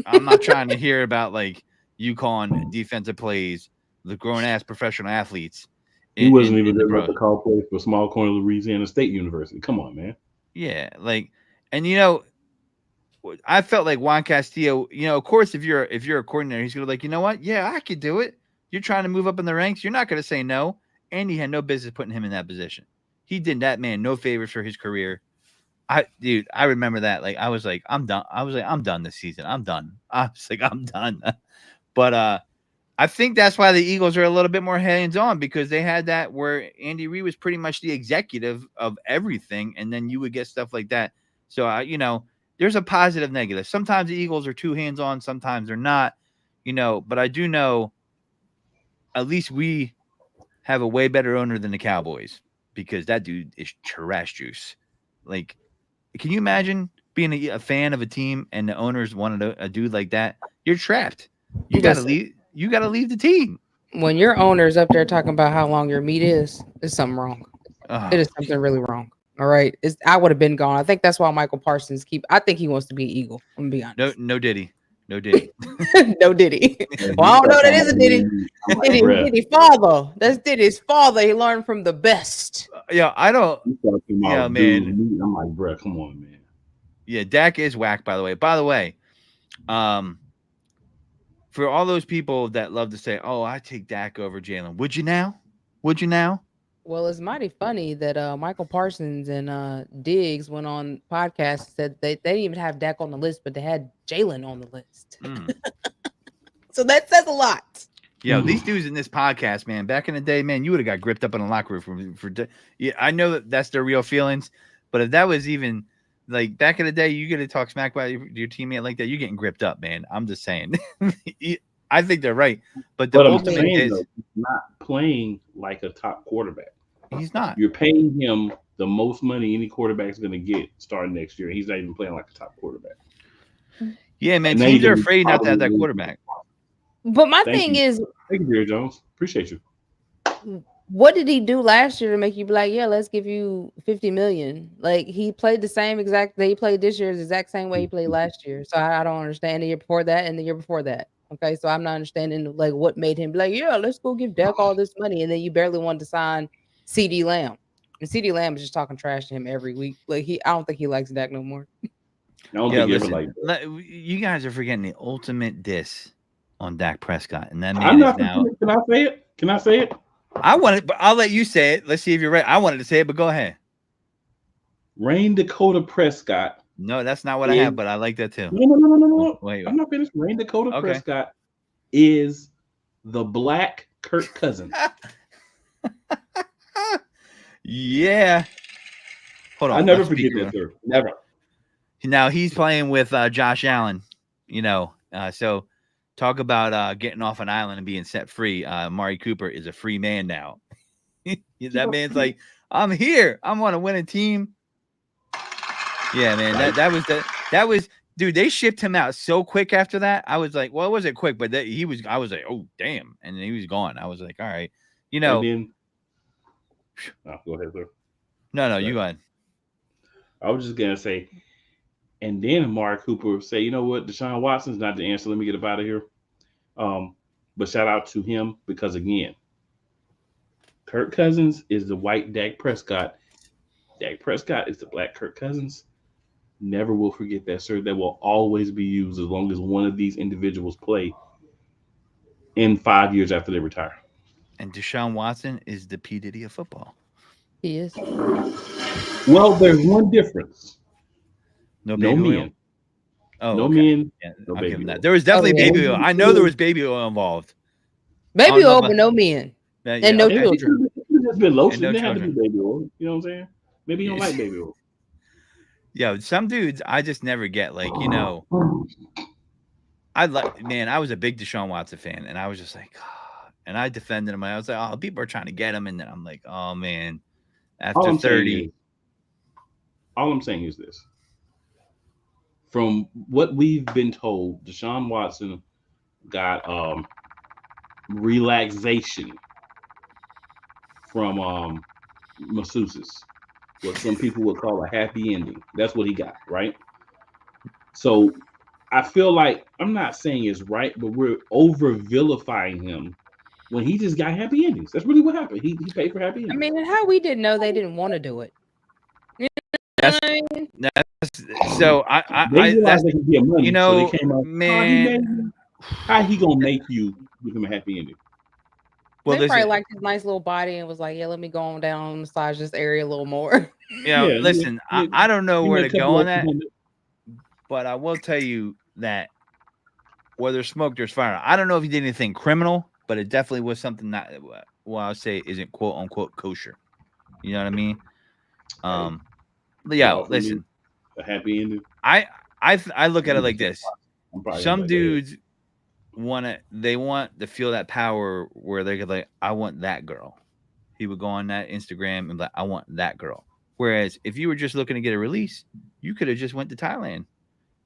I'm not trying to hear about like you calling defensive plays, the grown ass professional athletes. He wasn't even good enough to call plays for Small Corner Louisiana State University. Come on, man. Yeah, and I felt like Juan Castillo. Of course, if you're a coordinator, he's gonna be like, you know what? Yeah, I could do it. You're trying to move up in the ranks. You're not gonna say no. Andy had no business putting him in that position. He did that man no favors for his career. I remember that. Like, I was like, I'm done. I was like, I'm done this season. I'm done. I was like, I'm done. But I think that's why the Eagles are a little bit more hands-on, because they had that where Andy Reid was pretty much the executive of everything, and then you would get stuff like that. So, there's a positive, negative. Sometimes the Eagles are too hands-on. Sometimes they're not, But I do know at least we have a way better owner than the Cowboys, because that dude is trash juice. Like, can you imagine being a fan of a team and the owners wanted a dude like that? You're trapped. You got to leave. You got to leave the team. When your owner's up there talking about how long your meat is, there's something wrong. It Oh, is something really wrong. All right. I would have been gone. I think that's why Michael Parsons I think he wants to be an Eagle. I'm gonna be no, honest. no Diddy, no Diddy. No Diddy. And Well, he I don't know. started That talking is about a Diddy. I'm like, Diddy, bruh. Diddy father. That's Diddy's father. He learned from the best. Yeah, I don't. He started talking Yeah, about man. dude meat. I'm like, bruh, come on, man. Yeah, Dak is whack. By the way. Um, for all those people that love to say, "Oh, I take Dak over Jalen," would you now? Would you now? Well, it's mighty funny that Michael Parsons and Diggs went on podcast and said they didn't even have Dak on the list, but they had Jalen on the list. Mm. So that says a lot. Yo, these dudes in this podcast, man. Back in the day, man, you would have got gripped up in a locker room yeah. I know that that's their real feelings, but if that was even like back in the day, you get to talk smack about your teammate like that, you're getting gripped up, man. I'm just saying. I think they're right, but the But I'm ultimate saying is though, he's not playing like a top quarterback. he's not. You're paying him the most money any quarterback's going to get starting next year. He's not even playing like a top quarterback. Yeah, man. And now Teams you're are gonna afraid not to have probably that lose. quarterback. But my Thank thing you. is, Thank you, Jerry Jones. Appreciate you. what did he do last year to make you be like, yeah, let's give you 50 million? Like he played the same exact day he played this year, the exact same way he played last year. So I don't understand the year before that and the year before that. Okay, so I'm not understanding like what made him be like, yeah, let's go give Dak all this money, and then you barely wanted to sign CD Lamb. And CD Lamb is just talking trash to him every week. Like I don't think he likes Dak no more. I don't Yeah, think he ever listen, like. you guys are forgetting the ultimate diss on Dak Prescott, and that I'm man is not. now. Can I say it? Can I say it? I want it, but I'll let you say it. Let's see if you're right. I wanted to say it, but go ahead. Rain Dakota Prescott. No, that's not what I is have, but I like that too. no. Wait. I'm not finished. Rain Dakota Okay. Prescott is the black Kirk Cousins. Yeah. Hold on. I never let's forget speak that, sir. Never. Now he's playing with Josh Allen. So talk about getting off an island and being set free. Amari Cooper is a free man now. That man's like, I'm here. I'm on a winning team. Yeah, man. That was dude. They shipped him out so quick after that. I was like, well, it wasn't quick, but I was like, oh damn, and then he was gone. I was like, all right, And then, go ahead, sir. No, you go ahead. I was just gonna say, and then Amari Cooper say, you know what, Deshaun Watson's not the answer. Let me get up out of here. But shout out to him because again, Kirk Cousins is the white Dak Prescott. Dak Prescott is the black Kirk Cousins. Never will forget that, sir. That will always be used as long as one of these individuals play in 5 years after they retire. And Deshaun Watson is the P Diddy of football. He is. Well, there's one difference. No No baby oil. men. Oh, No okay. men. Yeah, No I'll give baby him oil. that. There was definitely yeah. baby oil. I know there was baby oil involved. Baby know oil, about- but no men. Yeah, And no okay. children. It could have just been lotion. no It didn't have to be children. baby oil. You know what I'm saying? Maybe you don't like baby oil. Yo, some dudes I just never get. Like, I was a big Deshaun Watson fan, and I was just like, and I defended him. I was like, oh, people are trying to get him, and then I'm like, oh man, after 30. All I'm saying is this. From what we've been told, Deshaun Watson got relaxation from masseuses, what some people would call a happy ending. That's what he got, right? So I feel like I'm not saying it's right, but we're over vilifying him when he just got happy endings. That's really what happened. He paid for happy endings. I mean, and how we didn't know they didn't want to do it. That's so they realized that's they could get money, so they came out. man. How he gonna make you give him a happy ending? Well, they probably listen, liked his nice little body and was like, yeah, let me go on down and massage this area a little more. listen, I don't know where to go on that, 100. but I will tell you that where there's smoke, there's fire. I don't know if he did anything criminal, but it definitely was something that, well, I'll say isn't quote unquote kosher. You know what I mean? Yeah, listen, a happy ending. I look at it like this. Some like, dudes want to feel that power where they could like, I want that girl. He would go on that Instagram and like, I want that girl. Whereas if you were just looking to get a release, you could have just went to Thailand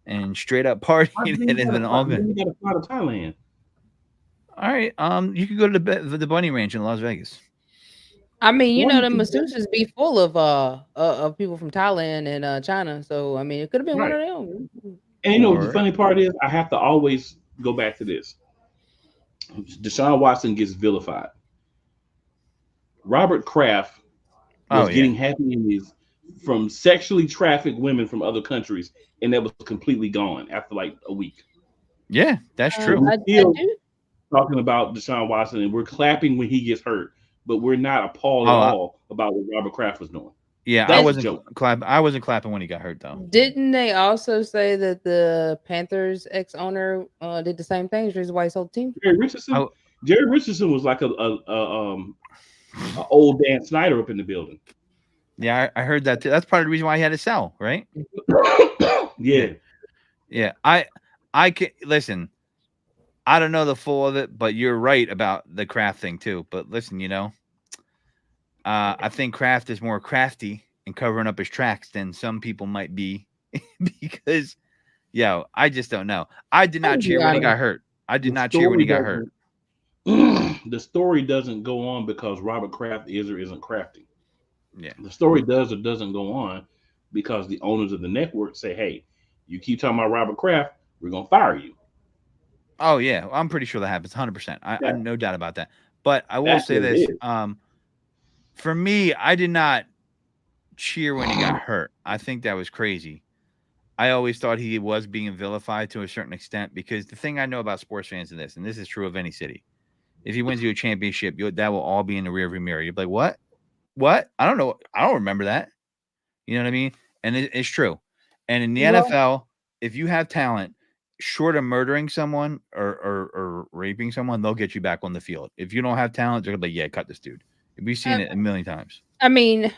and straight up partying and then all good. You got to fly to Thailand. All right. You could go to the Bunny Ranch in Las Vegas. I mean, Or you the can masseuses be full of people from Thailand and China. So I mean, it could have been one right. of them. And the Or funny part is, I have to always go back to this. Deshaun Watson gets vilified. Robert Kraft oh was yeah, getting happy endings from sexually trafficked women from other countries, and that was completely gone after like a week. yeah, that's But true. we're I still do. talking about Deshaun Watson, and we're clapping when he gets hurt, but we're not appalled at Oh all about what Robert Kraft was doing. yeah, I That's the And wasn't joke. clapping. I wasn't clapping when he got hurt though. didn't they also say that the Panthers ex owner did the same thing? Reason why he sold the team. Jerry Richardson, I, Jerry Richardson was like a old Dan Snyder up in the building. yeah, I heard that too. That's part of the reason why he had to sell, right? Yeah, Yeah, yeah. I can listen. I don't know the full of it, but you're right about the craft thing too. But listen, I think Kraft is more crafty in covering up his tracks than some people might be because, I just don't know. I did I'm not gonna be cheer when he honest. got hurt. I did the not cheer when story he got hurt. doesn't. The story doesn't go on because Robert Kraft is or isn't crafty. Yeah. The story does or doesn't go on because the owners of the network say, "Hey, you keep talking about Robert Kraft, we're gonna fire you." Oh yeah, I'm pretty sure that happens 100%. I Yeah, no doubt about that. But I will that's say what it this, is. for me, I did not cheer when he got hurt. I think that was crazy. I always thought he was being vilified to a certain extent because the thing I know about sports fans is this, and this is true of any city. If he wins you a championship, that will all be in the rearview mirror. You'll be like, "What? What? I don't know. I don't remember that." You know what I mean? And it's true. And in the Well, NFL, if you have talent, short of murdering someone or raping someone, they'll get you back on the field. If you don't have talent, they're like, "Yeah, cut this dude." We've seen uh, it a million times. I mean,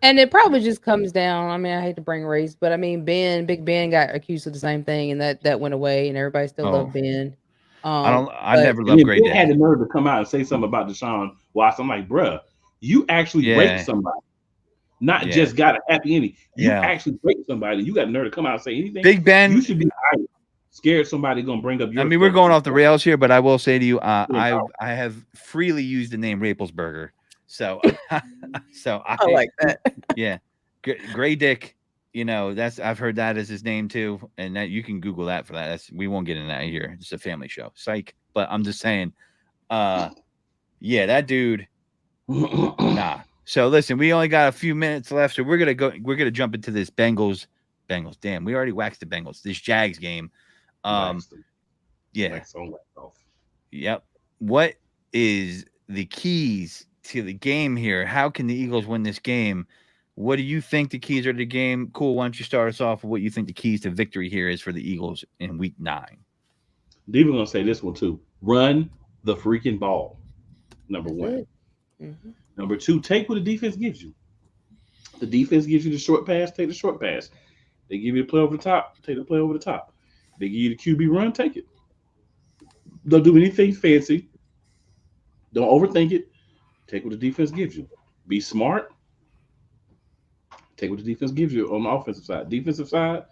and it probably just comes down. I mean, I hate to bring race, but I mean, Big Ben got accused of the same thing, and that went away, and everybody still Oh, loved Ben. I don't. I But never And loved then Gray Ben Dick. had the nerve to come out and say something about Deshaun Watson. I'm like, bruh, you actually raped Yeah, somebody, not yeah, just got a happy ending. You yeah. actually raped somebody. You got the nerve to come out and say anything. Big You Ben. should be scared somebody gonna bring up I your mean, we're stuff. going off the rails here, but I will say to you, Put I have freely used the name Raplesberger, so so I I like that. yeah, Gray Dick. That's I've heard that as his name too, and that you can Google that for that. We won't get into that here. It's a family show, psych. But I'm just saying, uh, yeah, that dude, nah. So listen, we only got a few minutes left, so we're gonna go. We're gonna jump into this Bengals. Damn, we already waxed the Bengals. This Jags game. Um, wax them, yeah, wax on, wax off. yep. What is the keys to the game here? How can the Eagles win this game? What do you think the keys are to the game? Cool. Why don't you start us off with what you think the keys to victory here is for the Eagles in week 9? Even gonna say this one too. Run the freaking ball. Number That's one. it. Mhm. Number two, take what the defense gives you. The defense gives you the short pass, take the short pass. They give you the play over the top, take the play over the top. They give you the QB run, take it. Don't do anything fancy. Don't overthink it. Take what the defense gives you. Be smart. Take what the defense gives you on the offensive side. Defensive side,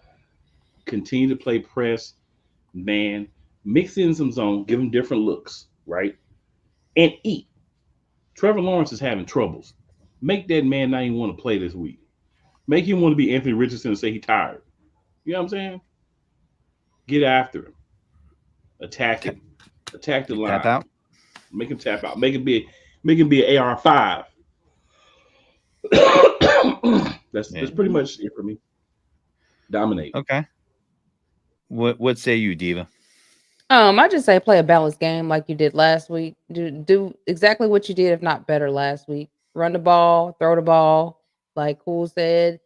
continue to play press, man. Mix in some zone, give them different looks, right? And eat. Trevor Lawrence is having troubles. Make that man not even want to play this week. Make him want to be Anthony Richardson and say he's tired. You know what I'm saying? Get after him. Attack Ta- him. Attack the Tap line. out. Make him tap out. Make him be an AR5. Yeah. That's pretty much it for me. Dominate. Okay. What say you, Diva? I just say play a balanced game like you did last week. Do exactly what you did, if not better, last week. Run the ball, throw the ball, like Cool said.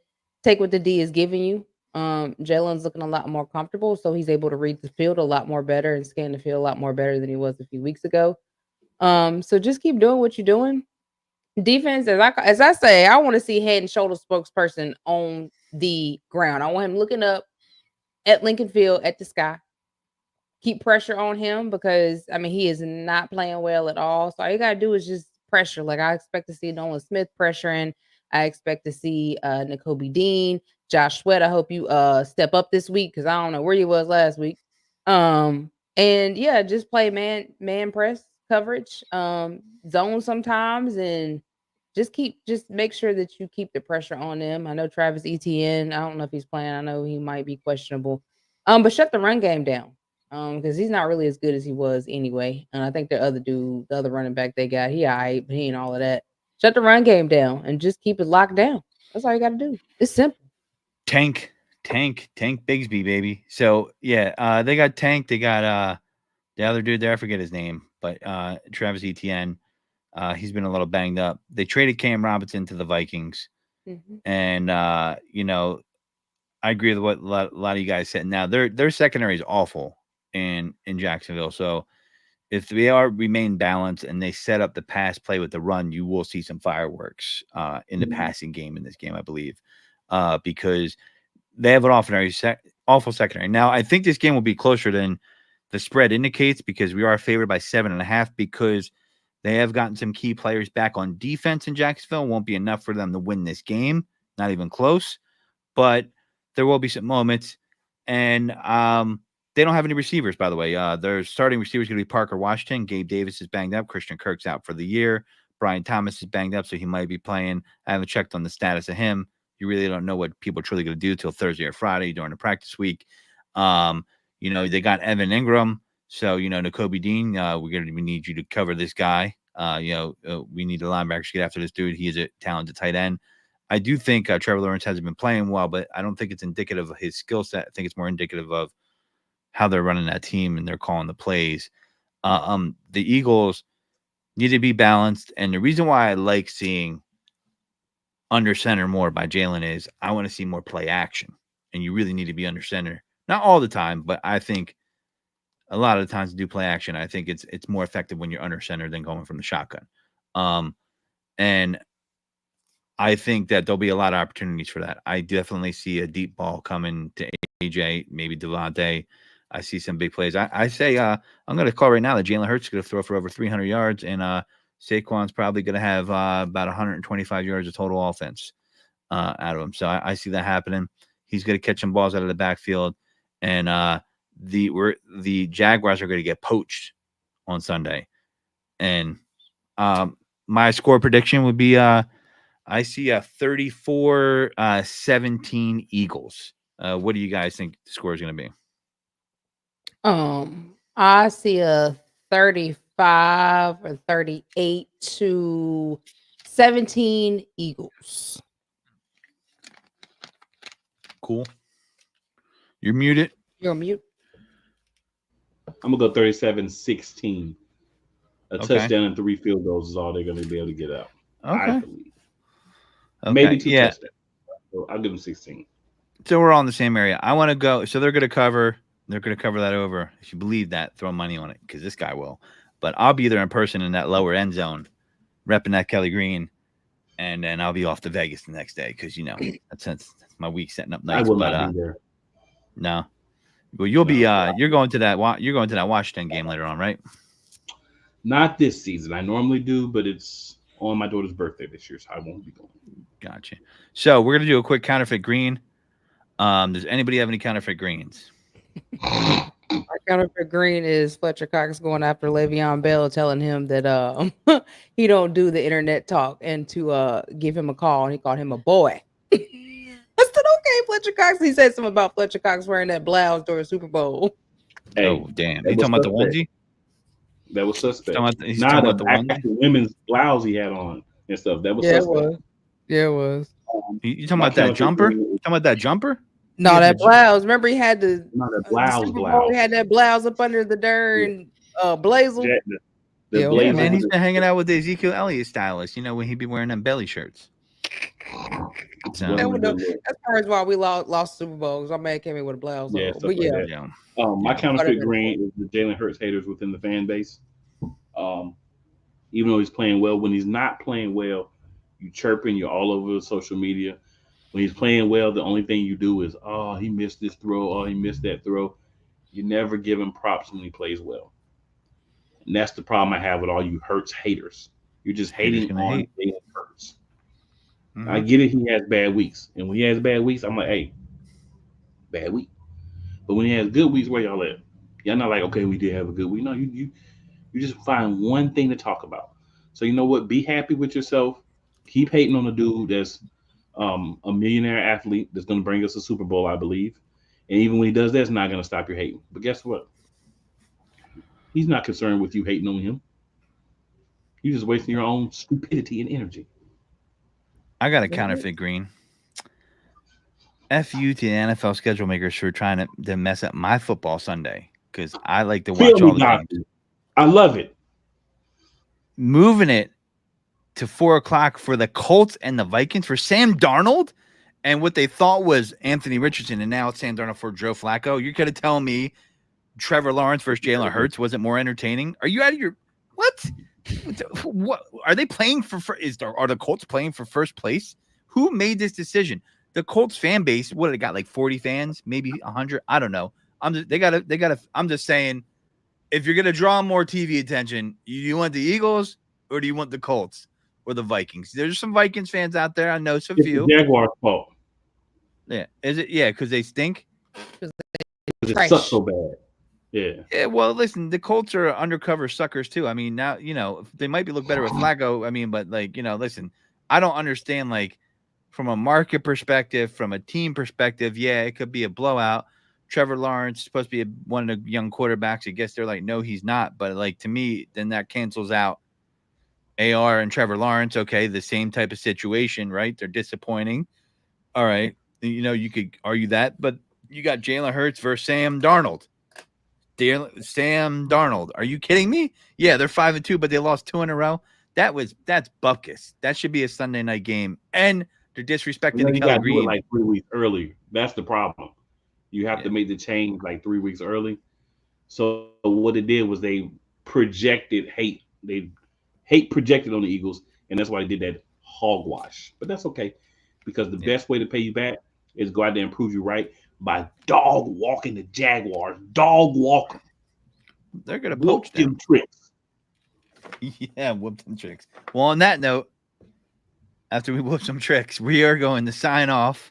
Take what the D is giving you. Jalen's looking a lot more comfortable, so he's able to read the field a lot more better and scan the field a lot more better than he was a few weeks ago. So just keep doing what you're doing. Defense, as I say, I want to see head and shoulder spokesperson on the ground. I want him looking up at Lincoln Field at the sky. Keep pressure on him because I mean he is not playing well at all. So all you gotta do is just pressure. Like I expect to see Nolan Smith pressuring. I expect to see N'Kobe Dean, Josh Sweat. I hope you step up this week because I don't know where you was last week. Um And yeah, just play man press coverage, zone sometimes, and just make sure that you keep the pressure on them. I know Travis Etienne. I don't know if he's playing. I know he might be questionable. But shut the run game down. Because he's not really as good as he was anyway. And I think the other dude, the other running back they got, he alright, but he ain't all of that. Shut the run game down and just keep it locked down. That's all you got to do. It's simple. Tank Bigsby, baby. So yeah, they got Tank. They got the other dude there. I forget his name, but Travis Etienne. He's been a little banged up. They traded Cam Robinson to the Vikings, Hmm. and I agree with what a lot of you guys said. Now their secondary is awful in Jacksonville. So if they remain balanced and they set up the pass play with the run, you will see some fireworks in the passing game in this game, I believe, because they have an awful secondary. Now I think this game will be closer than the spread indicates because we are favored by 7.5 because they have gotten some key players back on defense in Jacksonville. Won't be enough for them to win this game, not even close. But there will be some moments, and they don't have any receivers, by the way. Their starting receiver is going to be Parker Washington. Gabe Davis is banged up. Christian Kirk's out for the year. Brian Thomas is banged up, so he might be playing. I haven't checked on the status of him. You really don't know what people are truly going to do till Thursday or Friday during the practice week. Um, they got Evan Ingram. So, N'Kobe Dean, we need you to cover this guy. We need the linebackers to get after this dude. He is a talented tight end. I do think Trevor Lawrence hasn't been playing well, but I don't think it's indicative of his skill set. I think it's more indicative of how they're running that team and they're calling the plays. The Eagles need to be balanced, and the reason why I like seeing under center more by Jalen is I want to see more play action, and you really need to be under center. Not all the time, but I think a lot of the times to do play action, I think it's more effective when you're under center than going from the shotgun. And I think that there'll be a lot of opportunities for that. I definitely see a deep ball coming to AJ, maybe Devontae. I see some big plays. I say I'm going to call right now that Jalen Hurts is going to throw for over 300 yards, and Saquon's probably going to have about 125 yards of total offense out of him. So I see that happening. He's going to catch some balls out of the backfield, and the Jaguars are going to get poached on Sunday. And my score prediction would be I see a 34-17 Eagles. What do you guys think the score is going to be? I see a 35 or 38 to 17 Eagles. Cool. You're muted. You're on mute. I'm gonna go 37-16. A Okay. touchdown and 3 field goals is all they're gonna be able to get out. I Okay. believe. Okay. Maybe 2 Yeah. touchdowns. So I'll give them 16. So we're all in the same area. I want to go. So they're going to cover. They're going to cover that over. If you believe that, throw money on it because this guy will. But I'll be there in person in that lower end zone, repping that Kelly Green, and then I'll be off to Vegas the next day because that's my week setting up nights. I will but not be there. no, well you'll be No. you're going to that Washington game later on, right? Not this season. I normally do, but it's on my daughter's birthday this year, so I won't be going. Gotcha. So we're gonna do a quick counterfeit green. Does anybody have any counterfeit greens? Our counterfeit green is Fletcher Cox going after Le'Veon Bell, telling him that he don't do the internet talk and to give him a call, and he called him a boy. I said, okay, Fletcher Cox. He said something about Fletcher Cox wearing that blouse during Super Bowl. Hey, Oh damn! that You was talking about the suspect. onesie? That was suspect. He's Not talking about the the onesie. actual women's blouse he had on and stuff. That was Yeah, it suspect. was. Yeah, it was. You talking My about that counterfeit jumper? green You is talking about that jumper? No, had that the- blouse. Remember, he had the not a the blouse. Super Bowl. He had that blouse up under the darn blazer. The Yeah, blazer. Yeah, man, he's with been hanging out with the Ezekiel Elliott stylist. When he'd be wearing them belly shirts. So, Wasn't That a was good the- look. that's part of why we lost Super Bowls. Our man came in with a blouse Yeah, on. stuff But like yeah, that. yeah. My Yeah. counterfeit green is the Jalen Hurts haters within the fan base. Even though he's playing well, when he's not playing well, you chirping, you're all over social media. When he's playing well, the only thing you do is, oh, he missed this throw, oh, he missed that throw. You never give him props when he plays well. And that's the problem I have with all you Hurts haters. You're just Haters hating gonna on hate. Jalen Hurts. Mhm. I get it, he has bad weeks. And when he has bad weeks, I'm like, hey, bad week. But when he has good weeks, where y'all at? You're not like, okay, we did have a good week. No, you just find one thing to talk about. So you know what? Be happy with yourself. Keep hating on a dude that's a millionaire athlete that's going to bring us a Super Bowl, I believe. And even when he does that, it's not going to stop your hating. But guess what? He's not concerned with you hating on him. You're just wasting your own stupidity and energy. I got a counterfeit green. F you to the NFL schedule makers for trying to mess up my football Sunday because I like to Feel watch me, all the games. doctor. I love it. Moving it to 4:00 for the Colts and the Vikings for Sam Darnold and what they thought was Anthony Richardson, and now it's Sam Darnold for Joe Flacco. You're going to tell me Trevor Lawrence versus Jalen Hurts wasn't more entertaining? Are you out of your what? What are they playing for? Are the Colts playing for first place? Who made this decision? The Colts fan base, what they got, like 40 fans, maybe 100. I don't know. They gotta. I'm just saying, if you're gonna draw more TV attention, you want the Eagles or do you want the Colts or the Vikings? There's some Vikings fans out there. I know some It's few. the Jaguars' fault. Yeah, is it? Yeah, because they stink. It sucks so bad. Yeah. Well, listen, the Colts are undercover suckers too. I mean, now they might look better with Flacco. I mean, but listen, I don't understand from a market perspective, from a team perspective. Yeah, it could be a blowout. Trevor Lawrence is supposed to be one of the young quarterbacks. I guess they're like, no, he's not. But to me, then that cancels out AR and Trevor Lawrence. Okay, the same type of situation, right? They're disappointing. All right, you could argue that, but you got Jalen Hurts versus Sam Darnold. Sam Darnold. Are you kidding me? Yeah, they're 5-2, but they lost 2 in a row. That's buckus. That should be a Sunday night game. And they're disrespecting the Kelly Green. Do it like 3 weeks early. That's the problem. You have to make the change like 3 weeks early. So what it did was they projected hate. They hate projected on the Eagles, and that's why they did that hogwash. But that's okay, because the best way to pay you back is go out there and prove you right by dog walking the Jaguars. Dog walk them. They're gonna poach them tricks. Yeah, whoop them tricks. Well, on that note, after we whoop some tricks, we are going to sign off.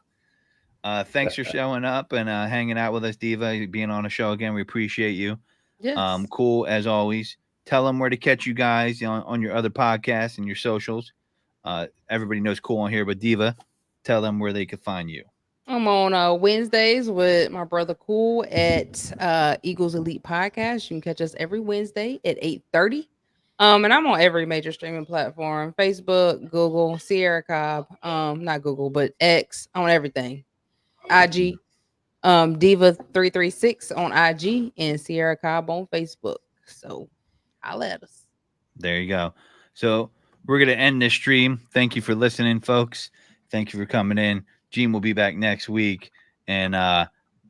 Thanks for showing up and hanging out with us, Diva, being on the show again. We appreciate you. Yes. Cool as always. Tell them where to catch you guys on your other podcasts and your socials. Everybody knows Cool on here, but Diva, tell them where they could find you. I'm on Wednesdays with my brother Cool at Eagles Elite Podcast. You can catch us every Wednesday at 8:30. And I'm on every major streaming platform: Facebook, Google, Sierra Cobb, not Google, but X, on everything. IG, Diva336 on IG, and Sierra Cobb on Facebook. So holla at us. There you go. So we're gonna end this stream. Thank you for listening, folks. Thank you for coming in. Gene will be back next week, and I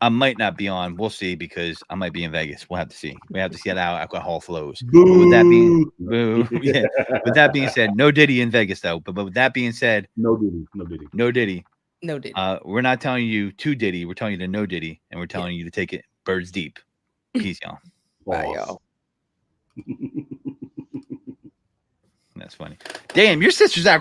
might not be on. We'll see, because I might be in Vegas. We'll have to see. We have to see how alcohol flows. But with that being, yeah. With that being said, no Diddy in Vegas though. But with that being said, no Diddy. We're not telling you to Diddy. We're telling you to no Diddy, and we're telling you to take it birds deep. Peace, y'all. Bye, y'all. That's funny. Damn, your sister's out.